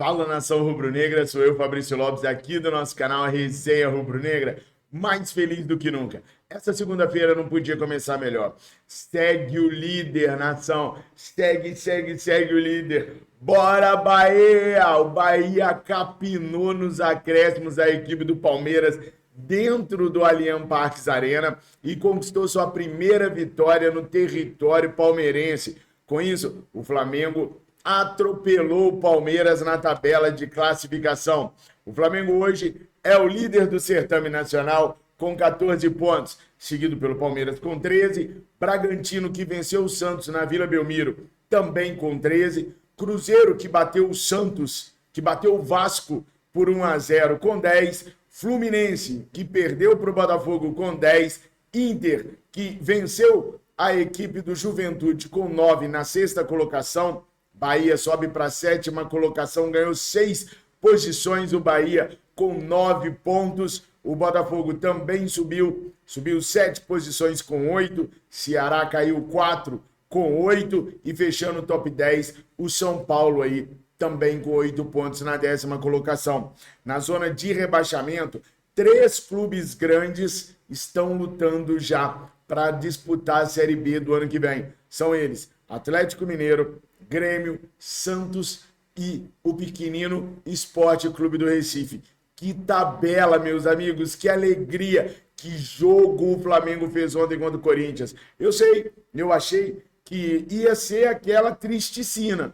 Fala, nação rubro-negra, sou eu, Fabrício Lopes, aqui do nosso canal Resenha Rubro-Negra, mais feliz do que nunca. Essa segunda-feira não podia começar melhor. Segue o líder, nação, segue o líder. Bora, Bahia! O Bahia capinou nos acréscimos a equipe do Palmeiras dentro do Allianz Parque Arena e conquistou sua primeira vitória no território palmeirense. Com isso, o Flamengo atropelou o Palmeiras na tabela de classificação. O Flamengo hoje é o líder do certame nacional com 14 pontos, seguido pelo Palmeiras com 13, Bragantino, que venceu o Santos na Vila Belmiro, também com 13, Cruzeiro, que bateu o Santos, que bateu o Vasco por 1-0 com 10, Fluminense, que perdeu para o Botafogo com 10, Inter, que venceu a equipe do Juventude com 9 na sexta colocação, Bahia sobe para a sétima colocação, ganhou 6 posições, o Bahia com 9 pontos. O Botafogo também subiu 7 posições com 8. Ceará caiu 4 com 8. E fechando o top 10, o São Paulo aí também com 8 pontos na 10ª colocação. Na zona de rebaixamento, 3 clubes grandes estão lutando já para disputar a Série B do ano que vem. São eles: Atlético Mineiro, Grêmio, Santos e o pequenino Sport Clube do Recife. Que tabela, meus amigos, que alegria, que jogo o Flamengo fez ontem contra o Corinthians. Eu achei que ia ser aquela tristicina.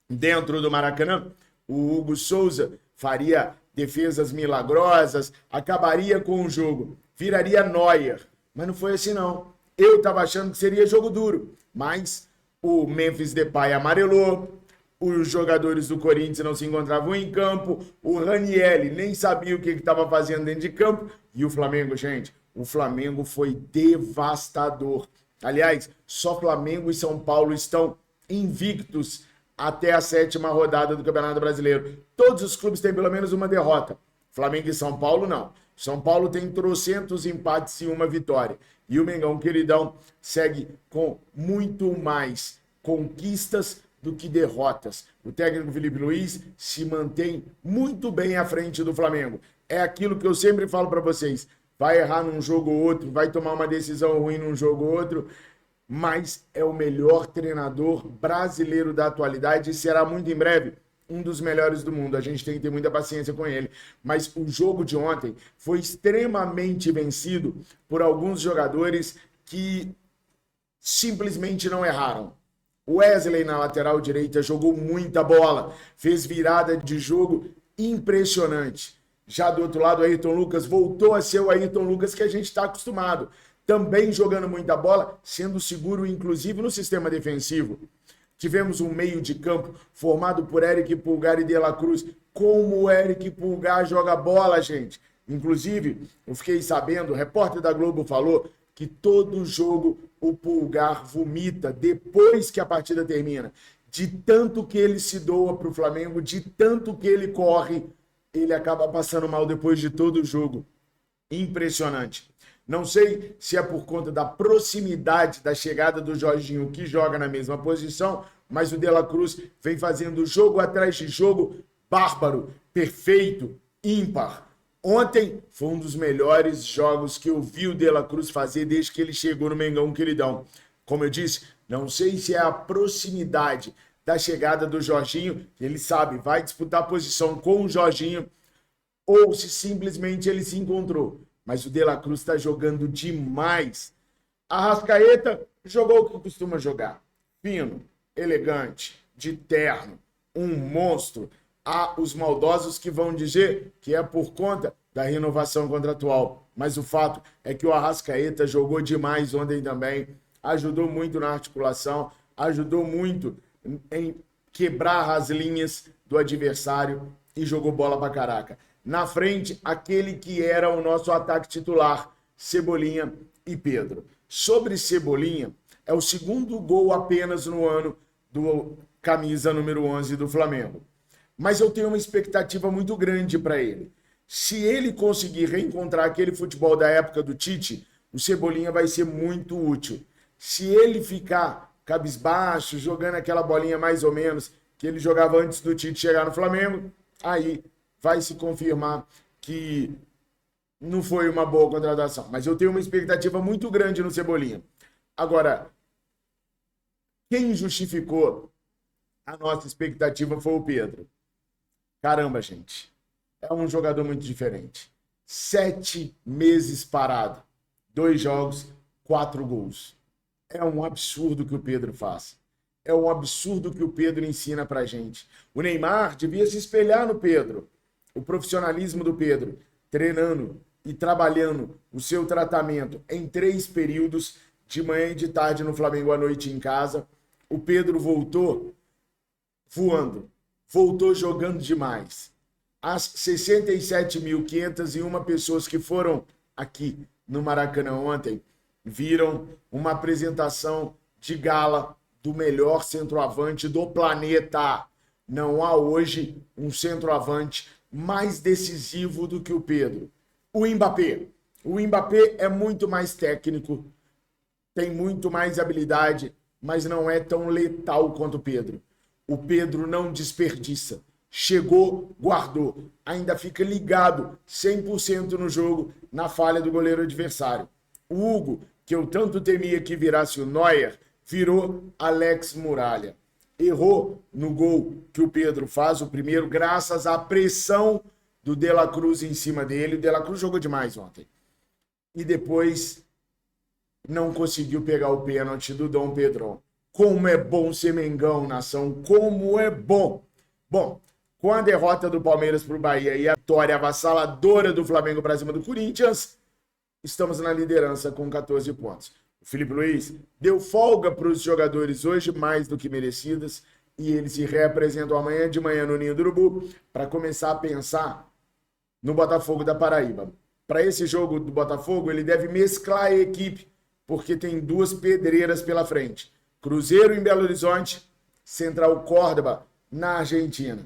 Dentro do Maracanã, o Hugo Souza faria defesas milagrosas, acabaria com o jogo, viraria Neuer. Mas não foi assim, não. Eu estava achando que seria jogo duro, mas o Memphis Depay amarelou, os jogadores do Corinthians não se encontravam em campo, o Ranieri nem sabia o que estava fazendo dentro de campo, e o Flamengo, gente, o Flamengo foi devastador. Aliás, só Flamengo e São Paulo estão invictos até a 7ª rodada do Campeonato Brasileiro. Todos os clubes têm pelo menos uma derrota. Flamengo e São Paulo, não. São Paulo tem trocentos empates e uma vitória. E o Mengão, queridão, segue com muito mais conquistas do que derrotas. O técnico Felipe Luiz se mantém muito bem à frente do Flamengo. É aquilo que eu sempre falo para vocês. Vai errar num jogo ou outro, vai tomar uma decisão ruim num jogo ou outro, mas é o melhor treinador brasileiro da atualidade e será muito em breve um dos melhores do mundo. A gente tem que ter muita paciência com ele. Mas o jogo de ontem foi extremamente vencido por alguns jogadores que simplesmente não erraram. O Wesley na lateral direita jogou muita bola, fez virada de jogo impressionante. Já do outro lado, o Ayrton Lucas voltou a ser o Ayrton Lucas que a gente está acostumado. Também jogando muita bola, sendo seguro inclusive no sistema defensivo. Tivemos um meio de campo formado por Eric Pulgar e De La Cruz. Como o Eric Pulgar joga bola, gente. Inclusive, eu fiquei sabendo, o repórter da Globo falou que todo jogo o Pulgar vomita depois que a partida termina. De tanto que ele se doa para o Flamengo, de tanto que ele corre, ele acaba passando mal depois de todo o jogo. Impressionante. Não sei se é por conta da proximidade da chegada do Jorginho, que joga na mesma posição, mas o De La Cruz vem fazendo jogo atrás de jogo bárbaro, perfeito, ímpar. Ontem foi um dos melhores jogos que eu vi o De La Cruz fazer desde que ele chegou no Mengão, queridão. Como eu disse, não sei se é a proximidade da chegada do Jorginho, que ele sabe, vai disputar a posição com o Jorginho, ou se simplesmente ele se encontrou. Mas o De La Cruz está jogando demais. Arrascaeta jogou o que costuma jogar. Fino, elegante, de terno, um monstro. Há os maldosos que vão dizer que é por conta da renovação contratual. Mas o fato é que o Arrascaeta jogou demais ontem também. Ajudou muito na articulação, ajudou muito em quebrar as linhas do adversário e jogou bola pra caraca. Na frente, aquele que era o nosso ataque titular, Cebolinha e Pedro. Sobre Cebolinha, é o segundo gol apenas no ano do camisa número 11 do Flamengo. Mas eu tenho uma expectativa muito grande para ele. Se ele conseguir reencontrar aquele futebol da época do Tite, o Cebolinha vai ser muito útil. Se ele ficar cabisbaixo, jogando aquela bolinha mais ou menos, que ele jogava antes do Tite chegar no Flamengo, aí vai se confirmar que não foi uma boa contratação. Mas eu tenho uma expectativa muito grande no Cebolinha. Agora, quem justificou a nossa expectativa foi o Pedro. Caramba, gente. É um jogador muito diferente. 7 meses parado. 2 jogos, 4 gols. É um absurdo que o Pedro faz. É um absurdo que o Pedro ensina pra gente. O Neymar devia se espelhar no Pedro. O profissionalismo do Pedro, treinando e trabalhando o seu tratamento em 3 períodos, de manhã e de tarde no Flamengo, à noite em casa. O Pedro voltou voando, voltou jogando demais. As 67.501 pessoas que foram aqui no Maracanã ontem viram uma apresentação de gala do melhor centroavante do planeta. Não há hoje um centroavante mais decisivo do que o Pedro. O Mbappé. O Mbappé é muito mais técnico, tem muito mais habilidade, mas não é tão letal quanto o Pedro. O Pedro não desperdiça. Chegou, guardou. Ainda fica ligado 100% no jogo, na falha do goleiro adversário. O Hugo, que eu tanto temia que virasse o Neuer, virou Alex Muralha. Errou no gol que o Pedro faz, o primeiro, graças à pressão do De La Cruz em cima dele. O De La Cruz jogou demais ontem. E depois não conseguiu pegar o pênalti do Dom Pedrão. Como é bom ser Mengão, nação, como é bom. Bom, com a derrota do Palmeiras para o Bahia e a vitória avassaladora do Flamengo para cima do Corinthians, estamos na liderança com 14 pontos. O Felipe Luiz deu folga para os jogadores hoje, mais do que merecidas, e eles se reapresentam amanhã de manhã no Ninho do Urubu para começar a pensar no Botafogo da Paraíba. Para esse jogo do Botafogo, ele deve mesclar a equipe, porque tem 2 pedreiras pela frente. Cruzeiro em Belo Horizonte, Central Córdoba na Argentina.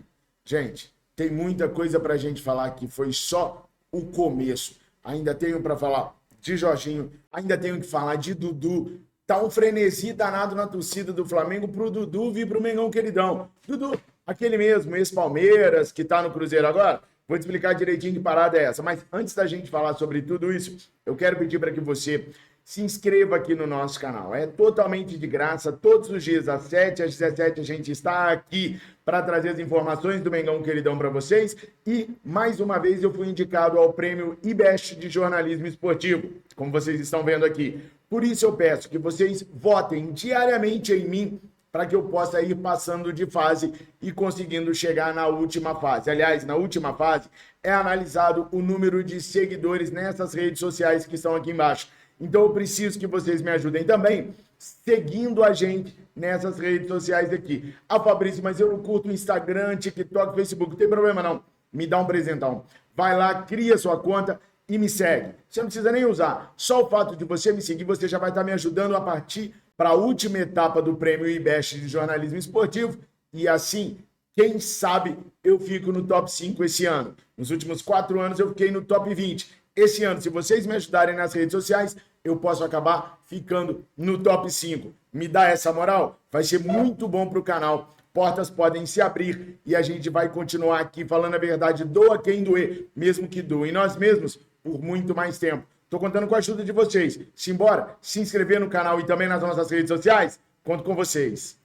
Gente, tem muita coisa para a gente falar que foi só o começo. Ainda tenho para falar de Jorginho, ainda tenho que falar de Dudu. Tá um frenesi danado na torcida do Flamengo pro Dudu vir pro Mengão queridão. Dudu, aquele mesmo, ex-Palmeiras, que tá no Cruzeiro agora. Vou te explicar direitinho que parada é essa. Mas antes da gente falar sobre tudo isso, eu quero pedir para que você se inscreva aqui no nosso canal. É totalmente de graça. Todos os dias, às 7 às 17, a gente está aqui para trazer as informações do Mengão Queridão para vocês. E, mais uma vez, eu fui indicado ao prêmio IBEST de jornalismo esportivo, como vocês estão vendo aqui. Por isso eu peço que vocês votem diariamente em mim para que eu possa ir passando de fase e conseguindo chegar na última fase. Aliás, na última fase é analisado o número de seguidores nessas redes sociais que estão aqui embaixo. Então eu preciso que vocês me ajudem também seguindo a gente nessas redes sociais aqui. Ah, Fabrício, mas eu não curto o Instagram, TikTok, Facebook. Não tem problema não. Me dá um presentão. Vai lá, cria sua conta e me segue. Você não precisa nem usar. Só o fato de você me seguir, você já vai estar me ajudando a partir para a última etapa do Prêmio IBEST de Jornalismo Esportivo. E assim, quem sabe eu fico no top 5 esse ano. Nos últimos 4 anos eu fiquei no top 20. Esse ano, se vocês me ajudarem nas redes sociais, eu posso acabar ficando no top 5. Me dá essa moral? Vai ser muito bom para o canal. Portas podem se abrir e a gente vai continuar aqui falando a verdade, doa quem doer, mesmo que doe nós mesmos por muito mais tempo. Tô contando com a ajuda de vocês. Simbora, se inscrever no canal e também nas nossas redes sociais. Conto com vocês.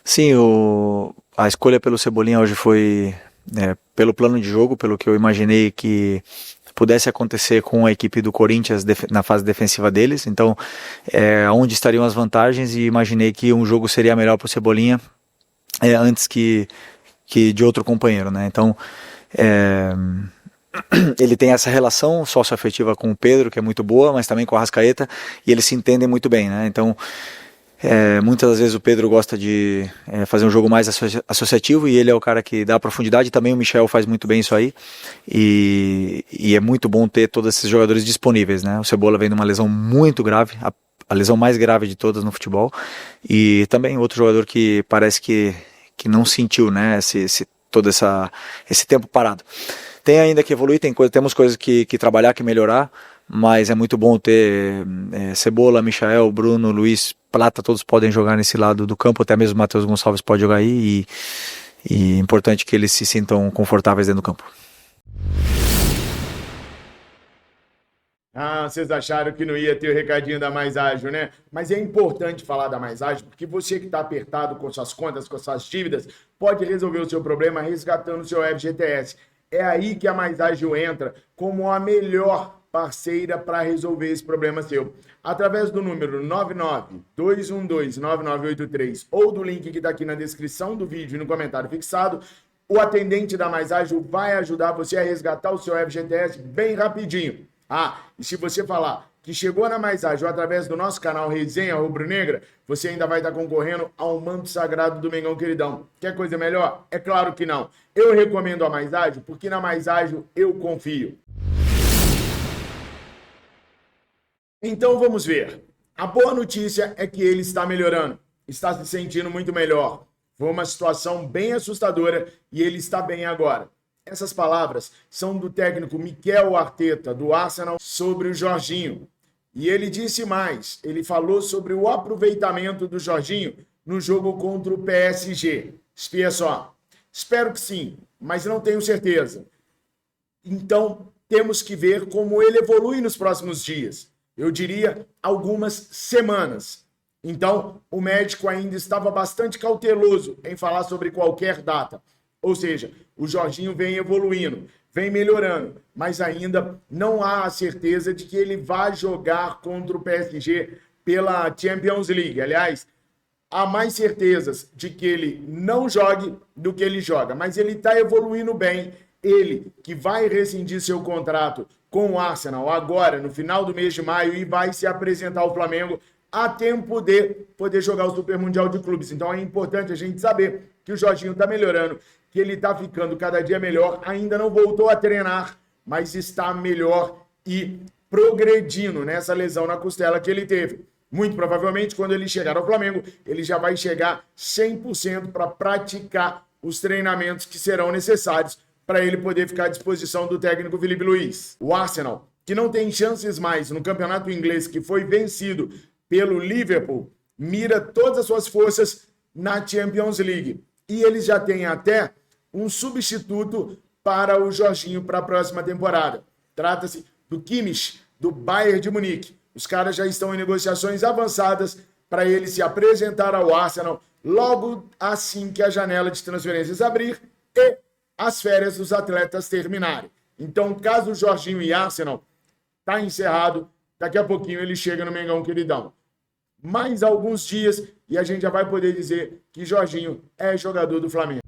Sim, a escolha pelo Cebolinha hoje foi pelo plano de jogo, pelo que eu imaginei que pudesse acontecer com a equipe do Corinthians na fase defensiva deles. Então, onde estariam as vantagens, e imaginei que um jogo seria melhor para o Cebolinha antes que de outro companheiro, né? Então, ele tem essa relação socioafetiva com o Pedro, que é muito boa, mas também com a Arrascaeta, e eles se entendem muito bem, né? Então, muitas das vezes o Pedro gosta de fazer um jogo mais associativo, e ele é o cara que dá profundidade. Também o Michel faz muito bem isso aí, e é muito bom ter todos esses jogadores disponíveis, né? O Cebola vem de uma lesão muito grave, a lesão mais grave de todas no futebol, e também outro jogador que parece que não sentiu, né, todo esse tempo parado. Tem ainda que evoluir, temos coisas que trabalhar, que melhorar, mas é muito bom ter Cebola, Michael, Bruno, Luiz, Plata, todos podem jogar nesse lado do campo, até mesmo o Matheus Gonçalves pode jogar aí, e é importante que eles se sintam confortáveis dentro do campo. Ah, vocês acharam que não ia ter o recadinho da Mais Ágil, né? Mas é importante falar da Mais Ágil, porque você que está apertado com suas contas, com suas dívidas, pode resolver o seu problema resgatando o seu FGTS. É aí que a Mais Ágil entra como a melhor parceira para resolver esse problema seu. Através do número 992129983 ou do link que está aqui na descrição do vídeo e no comentário fixado, o atendente da Mais Ágil vai ajudar você a resgatar o seu FGTS bem rapidinho. Ah, e se você falar que chegou na Mais Ágil através do nosso canal Resenha Rubro Negra, você ainda vai estar concorrendo ao manto sagrado do Mengão Queridão. Quer coisa melhor? É claro que não. Eu recomendo a Mais Ágil porque na Mais Ágil eu confio. Então vamos ver. A boa notícia é que ele está melhorando, está se sentindo muito melhor. Foi uma situação bem assustadora e ele está bem agora. Essas palavras são do técnico Mikel Arteta, do Arsenal, sobre o Jorginho. E ele disse mais, ele falou sobre o aproveitamento do Jorginho no jogo contra o PSG. Espia só. Espero que sim, mas não tenho certeza. Então, temos que ver como ele evolui nos próximos dias. Eu diria algumas semanas. Então, o médico ainda estava bastante cauteloso em falar sobre qualquer data. Ou seja, o Jorginho vem evoluindo, vem melhorando, mas ainda não há a certeza de que ele vai jogar contra o PSG pela Champions League. Aliás, há mais certezas de que ele não jogue do que ele joga, mas ele está evoluindo bem. Ele que vai rescindir seu contrato com o Arsenal agora, no final do mês de maio, e vai se apresentar ao Flamengo a tempo de poder jogar o Super Mundial de Clubes. Então é importante a gente saber que o Jorginho está melhorando, que ele está ficando cada dia melhor, ainda não voltou a treinar, mas está melhor e progredindo nessa lesão na costela que ele teve. Muito provavelmente, quando ele chegar ao Flamengo, ele já vai chegar 100% para praticar os treinamentos que serão necessários para ele poder ficar à disposição do técnico Felipe Luiz. O Arsenal, que não tem chances mais no campeonato inglês, que foi vencido pelo Liverpool, mira todas as suas forças na Champions League. E eles já têm até um substituto para o Jorginho para a próxima temporada. Trata-se do Kimmich, do Bayern de Munique. Os caras já estão em negociações avançadas para ele se apresentar ao Arsenal logo assim que a janela de transferências abrir e as férias dos atletas terminarem. Então, caso o Jorginho e Arsenal está encerrado, daqui a pouquinho ele chega no Mengão Queridão. Mais alguns dias e a gente já vai poder dizer que Jorginho é jogador do Flamengo.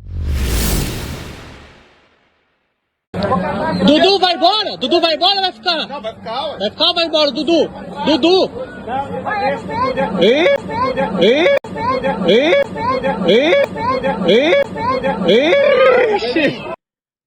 Dudu vai embora? Dudu vai embora ou vai ficar? Não, vai ficar, ué. Vai ficar ou vai embora, Dudu? Dudu!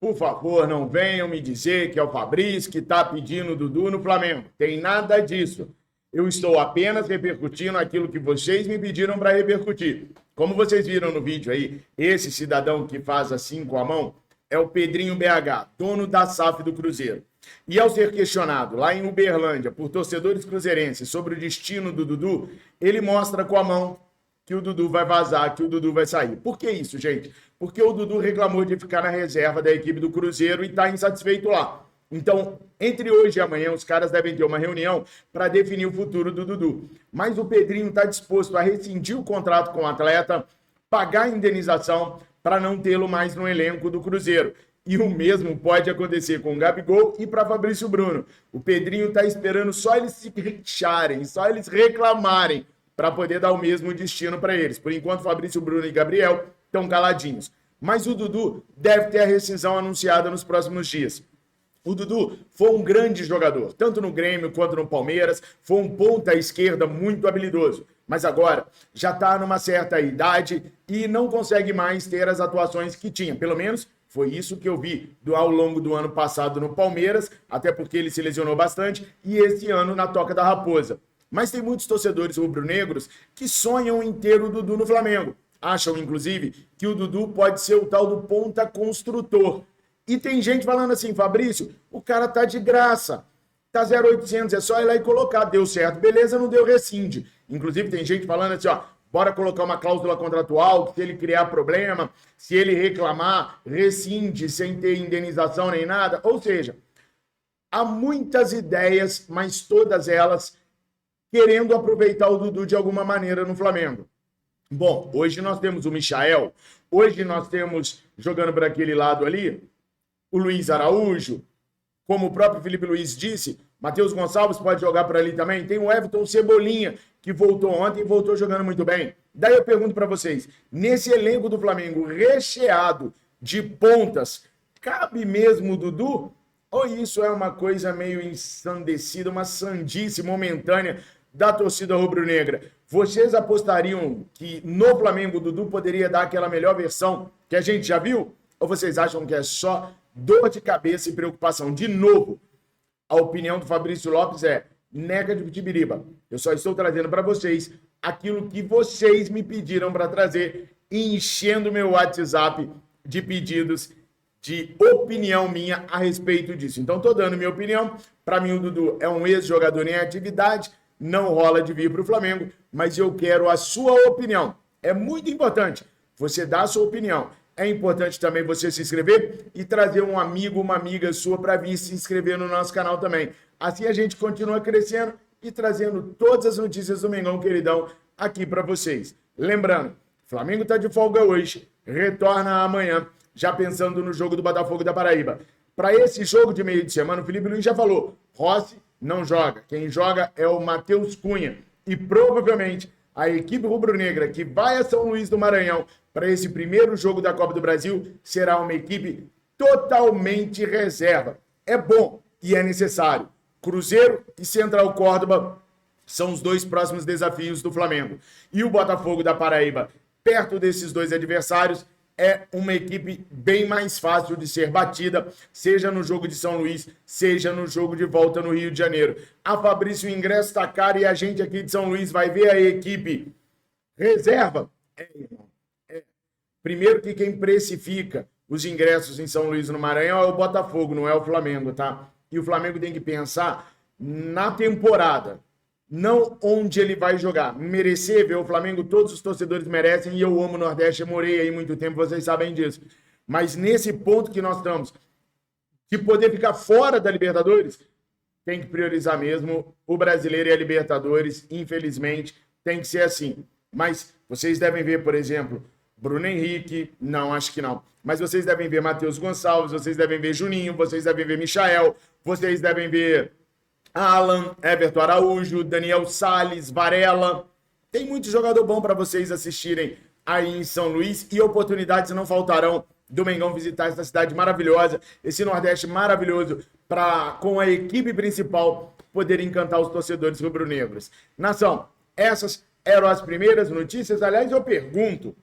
Por favor, não venham me dizer que é o Fabrício que está pedindo o Dudu no Flamengo. Tem nada disso. Eu estou apenas repercutindo aquilo que vocês me pediram para repercutir. Como vocês viram no vídeo aí, esse cidadão que faz assim com a mão é o Pedrinho BH, dono da SAF do Cruzeiro. E ao ser questionado lá em Uberlândia por torcedores cruzeirenses sobre o destino do Dudu, ele mostra com a mão que o Dudu vai vazar, que o Dudu vai sair. Por que isso, gente? Porque o Dudu reclamou de ficar na reserva da equipe do Cruzeiro e está insatisfeito lá. Então, entre hoje e amanhã, os caras devem ter uma reunião para definir o futuro do Dudu. Mas o Pedrinho está disposto a rescindir o contrato com o atleta, pagar a indenização para não tê-lo mais no elenco do Cruzeiro. E o mesmo pode acontecer com o Gabigol e para Fabrício Bruno. O Pedrinho está esperando só eles se queixarem, só eles reclamarem para poder dar o mesmo destino para eles. Por enquanto, Fabrício Bruno e Gabriel estão caladinhos. Mas o Dudu deve ter a rescisão anunciada nos próximos dias. O Dudu foi um grande jogador, tanto no Grêmio quanto no Palmeiras, foi um ponta esquerda muito habilidoso, mas agora já está numa certa idade e não consegue mais ter as atuações que tinha, pelo menos foi isso que eu vi ao longo do ano passado no Palmeiras, até porque ele se lesionou bastante, e esse ano na Toca da Raposa. Mas tem muitos torcedores rubro-negros que sonham em ter o Dudu no Flamengo, acham inclusive que o Dudu pode ser o tal do ponta construtor. E tem gente falando assim, Fabrício, o cara tá de graça. Tá 0,800, é só ir lá e colocar. Deu certo, beleza, não deu, rescinde. Inclusive tem gente falando assim, ó, bora colocar uma cláusula contratual, que se ele criar problema, se ele reclamar, rescinde sem ter indenização nem nada. Ou seja, há muitas ideias, mas todas elas querendo aproveitar o Dudu de alguma maneira no Flamengo. Bom, hoje nós temos o Michael, hoje nós temos, jogando por aquele lado ali, o Luiz Araújo, como o próprio Felipe Luiz disse, Matheus Gonçalves pode jogar por ali também, tem o Everton Cebolinha, que voltou ontem e voltou jogando muito bem. Daí eu pergunto para vocês, nesse elenco do Flamengo recheado de pontas, cabe mesmo o Dudu? Ou isso é uma coisa meio ensandecida, uma sandice momentânea da torcida rubro-negra? Vocês apostariam que no Flamengo o Dudu poderia dar aquela melhor versão que a gente já viu? Ou vocês acham que é só dor de cabeça e preocupação? De novo, a opinião do Fabrício Lopes é nega de pitibiriba. Eu só estou trazendo para vocês aquilo que vocês me pediram para trazer, enchendo meu WhatsApp de pedidos de opinião minha a respeito disso. Então, estou dando minha opinião. Para mim, o Dudu é um ex-jogador em atividade, não rola de vir para o Flamengo, mas eu quero a sua opinião. É muito importante você dar a sua opinião. É importante também você se inscrever e trazer um amigo, uma amiga sua para vir se inscrever no nosso canal também. Assim a gente continua crescendo e trazendo todas as notícias do Mengão Queridão aqui para vocês. Lembrando, Flamengo está de folga hoje, retorna amanhã, já pensando no jogo do Botafogo da Paraíba. Para esse jogo de meio de semana, o Felipe Luiz já falou, Rossi não joga. Quem joga é o Matheus Cunha. E provavelmente a equipe rubro-negra que vai a São Luís do Maranhão para esse primeiro jogo da Copa do Brasil será uma equipe totalmente reserva. É bom e é necessário. Cruzeiro e Central Córdoba são os dois próximos desafios do Flamengo. E o Botafogo da Paraíba, perto desses dois adversários, é uma equipe bem mais fácil de ser batida, seja no jogo de São Luís, seja no jogo de volta no Rio de Janeiro. A Fabrício, o ingresso está caro e a gente aqui de São Luís vai ver a equipe reserva. Irmão. Primeiro que quem precifica os ingressos em São Luís no Maranhão é o Botafogo, não é o Flamengo, tá? E o Flamengo tem que pensar na temporada, não onde ele vai jogar. Merecer ver o Flamengo, todos os torcedores merecem, e eu amo o Nordeste, eu morei aí muito tempo, vocês sabem disso. Mas nesse ponto que nós estamos, de poder ficar fora da Libertadores, tem que priorizar mesmo o Brasileiro e a Libertadores, infelizmente, tem que ser assim. Mas vocês devem ver, por exemplo, Bruno Henrique, não, acho que não. Mas vocês devem ver Matheus Gonçalves, vocês devem ver Juninho, vocês devem ver Michael, vocês devem ver Alan, Everton Araújo, Daniel Salles, Varela. Tem muito jogador bom para vocês assistirem aí em São Luís e oportunidades não faltarão do Mengão visitar essa cidade maravilhosa, esse Nordeste maravilhoso, para com a equipe principal poder encantar os torcedores rubro-negros. Nação, essas eram as primeiras notícias. Aliás, eu pergunto,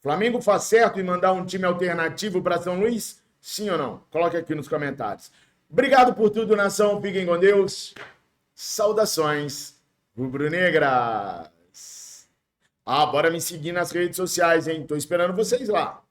Flamengo faz certo em mandar um time alternativo para São Luís? Sim ou não? Coloque aqui nos comentários. Obrigado por tudo, nação. Fiquem com Deus. Saudações rubro-negras. Bora me seguir nas redes sociais, hein? Tô esperando vocês lá.